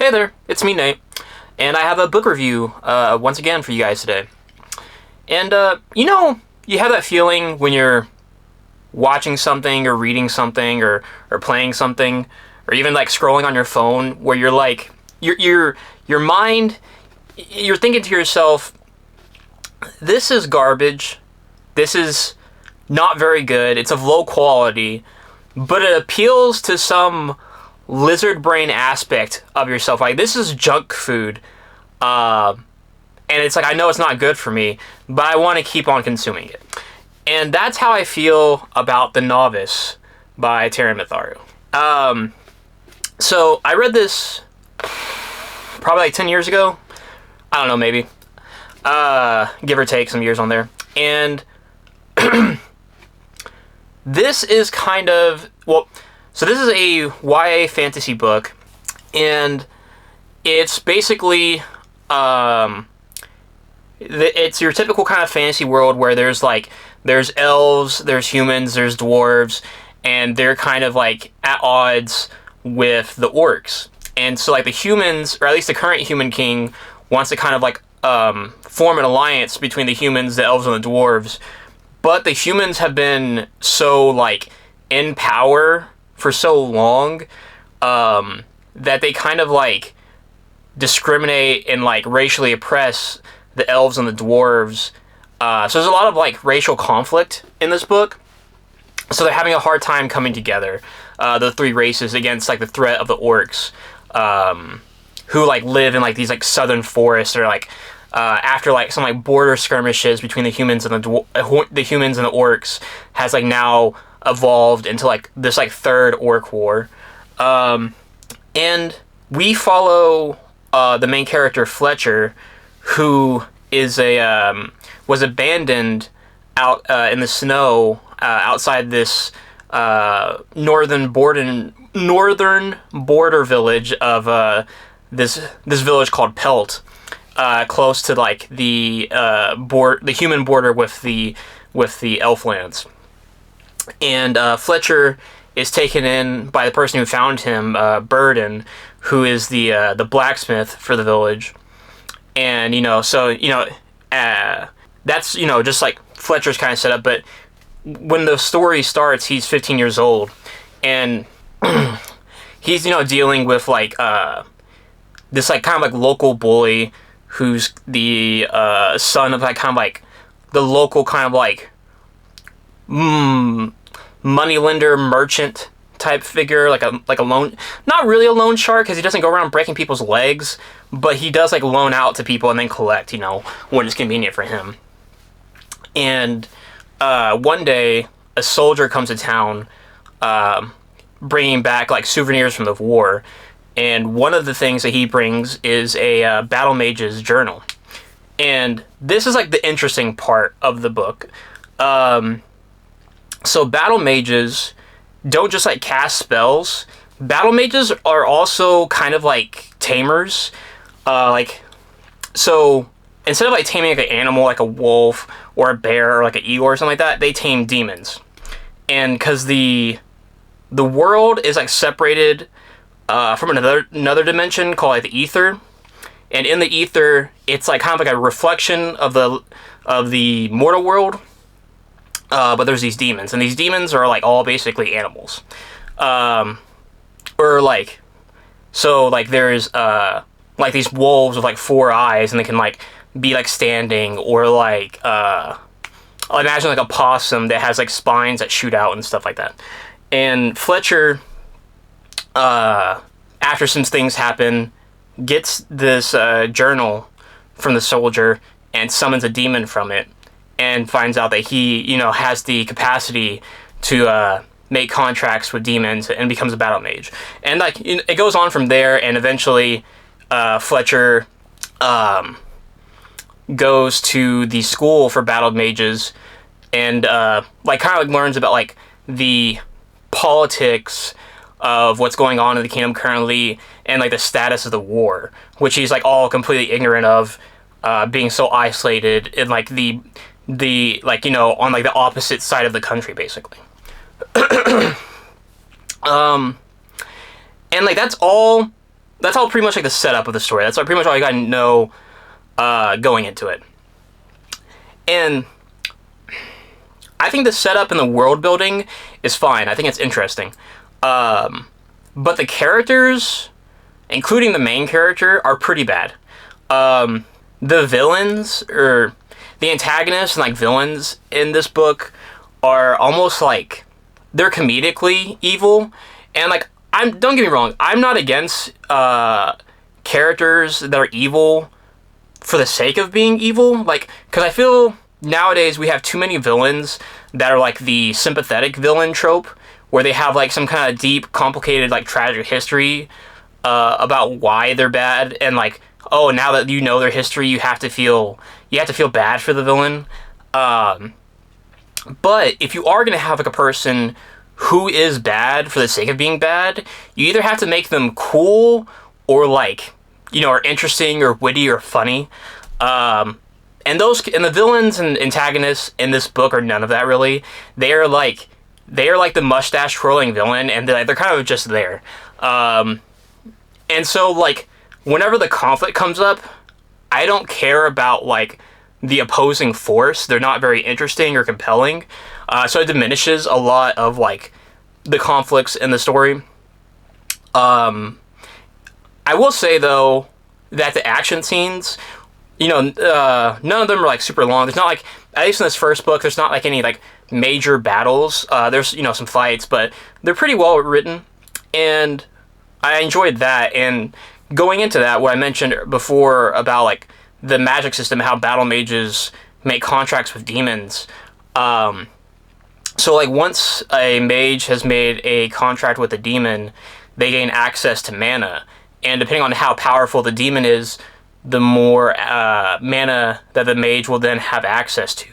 Hey there, it's me, Nate, and I have a book review once again for you guys today. And, you have that feeling when you're watching something or reading something or playing something or even like scrolling on your phone where you're like, your mind, you're thinking to yourself, this is garbage, this is not very good, it's of low quality, but it appeals to some lizard brain aspect of yourself. Like, this is junk food, and it's like, I know it's not good for me, but I want to keep on consuming it. And that's how I feel about The Novice by Taren Matharu. So I read this probably like 10 years ago. I don't know, maybe. Give or take some years on there. And this is kind of, so this is a YA fantasy book, and it's basically, it's your typical kind of fantasy world where there's elves, there's humans, there's dwarves, and they're kind of like at odds with the orcs. And so like the humans, or at least the current human king, wants to kind of like form an alliance between the humans, the elves, and the dwarves. But the humans have been so like in power for so long that they kind of like discriminate and like racially oppress the elves and the dwarves. So there's a lot of like racial conflict in this book. So they're having a hard time coming together, the three races, against like the threat of the orcs, who like live in like these like southern forests, or like after like some like border skirmishes between the humans and the humans and the orcs has like now evolved into like this like third orc war. And we follow the main character Fletcher, who is was abandoned out in the snow outside this northern border village of this village called Pelt, close to like the human border with the Elflands. And Fletcher is taken in by the person who found him, Burden, who is the blacksmith for the village. And that's just like Fletcher's kind of set up. But when the story starts, he's 15 years old, and he's dealing with like this like kind of like local bully who's the son of like kind of like the local kind of like moneylender merchant type figure, like a loan, not really a loan shark, because he doesn't go around breaking people's legs, but he does like loan out to people and then collect, when it's convenient for him. And one day a soldier comes to town, bringing back like souvenirs from the war, and one of the things that he brings is a battle mage's journal. And this is like the interesting part of the book. So battle mages don't just like cast spells. Battle mages are also kind of like tamers. So instead of like taming like an animal like a wolf or a bear or like an eagle or something like that, they tame demons. And because the world is like separated from another dimension called like the ether, and in the ether it's like kind of like a reflection of the mortal world. But there's these demons, and these demons are like all basically animals, or like, so like there's like these wolves with like 4 eyes, and they can like be like standing, or like imagine like a possum that has like spines that shoot out and stuff like that. And Fletcher, after some things happen, gets this journal from the soldier and summons a demon from it, and finds out that he, has the capacity to make contracts with demons, and becomes a battle mage. And like it goes on from there, and eventually Fletcher goes to the school for battle mages, and like kind of like learns about like the politics of what's going on in the kingdom currently, and like the status of the war, which he's like all completely ignorant of, being so isolated in like the like on like the opposite side of the country basically. And like that's all that's all pretty much like the setup of the story. That's pretty much all you gotta know going into it. And I think the setup and the world building is fine. I think it's interesting. But the characters, including the main character, are pretty bad. The villains, or the antagonists and like villains in this book, are almost like they're comedically evil. And like, don't get me wrong, I'm not against characters that are evil for the sake of being evil. Like, because I feel nowadays we have too many villains that are like the sympathetic villain trope, where they have like some kind of deep, complicated, like tragic history about why they're bad, and like, oh, now that you know their history, you have to feel bad for the villain. But if you are gonna have like a person who is bad for the sake of being bad, you either have to make them cool or like, you know, are interesting or witty or funny. And the villains and antagonists in this book are none of that really. They are like the mustache twirling villain, and they're kind of just there. And so like, whenever the conflict comes up, I don't care about like the opposing force. They're not very interesting or compelling. So it diminishes a lot of like the conflicts in the story. I will say though that the action scenes, you know, none of them are like super long. There's not like, at least in this first book, there's not like any like major battles. There's, you know, some fights, but they're pretty well written, and I enjoyed that. And going into that, what I mentioned before about like the magic system, how battle mages make contracts with demons. So like, once a mage has made a contract with a demon, they gain access to mana, and depending on how powerful the demon is, the more mana that the mage will then have access to.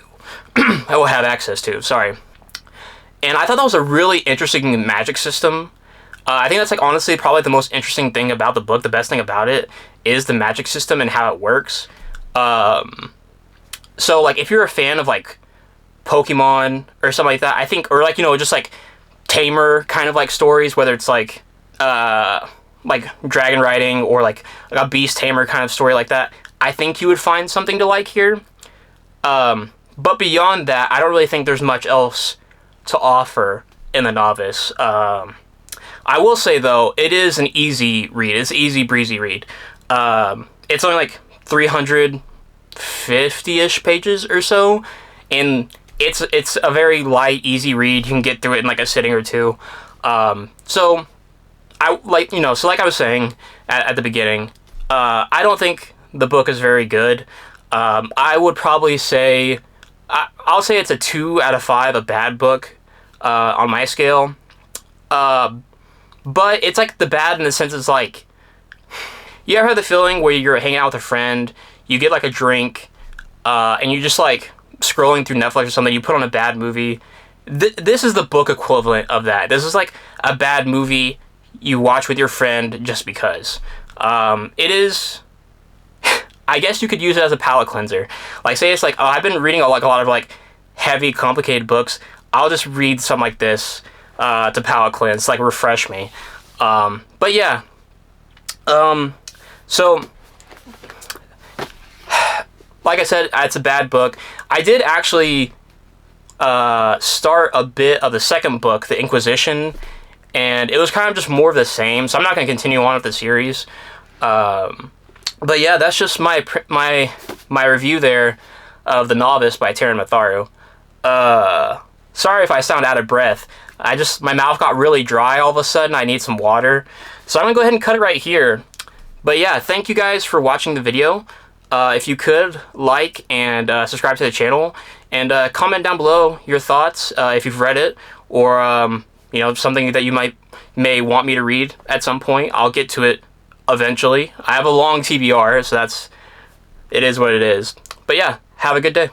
Sorry. And I thought that was a really interesting magic system. I think that's like honestly probably the most interesting thing about the book. The best thing about it is the magic system and how it works. So like, if you're a fan of like Pokemon or something like that, I think, or like, you know, just like tamer kind of like stories, whether it's like dragon riding or like a beast tamer kind of story like that, I think you would find something to like here. But beyond that, I don't really think there's much else to offer in the Novice. I will say though, it is an easy read. It's an easy breezy read. It's only like 350-ish pages or so, and it's a very light, easy read. You can get through it in like a sitting or two. So I like, you know, so like I was saying at the beginning, I don't think the book is very good. I would probably say, I'll say it's a 2 out of 5, a bad book on my scale. But it's like the bad in the sense it's like, you ever have the feeling where you're hanging out with a friend, you get like a drink, and you just like scrolling through Netflix or something, you put on a bad movie. This is the book equivalent of that. This is like a bad movie you watch with your friend just because. It is, I guess you could use it as a palate cleanser. Like, say it's like, oh, I've been reading a lot of like heavy, complicated books. I'll just read something like this to palate cleanse, like refresh me. But yeah. So, like I said, it's a bad book. I did actually start a bit of the second book, The Inquisition, and it was kind of just more of the same, so I'm not going to continue on with the series. But yeah, that's just my review there of The Novice by Taren Matharu. Sorry if I sound out of breath. My mouth got really dry all of a sudden. I need some water. So I'm going to go ahead and cut it right here. But yeah, thank you guys for watching the video. If you could, like and subscribe to the channel. And comment down below your thoughts if you've read it. Or, you know, something that you may want me to read at some point. I'll get to it eventually. I have a long TBR, so it is what it is. But yeah, have a good day.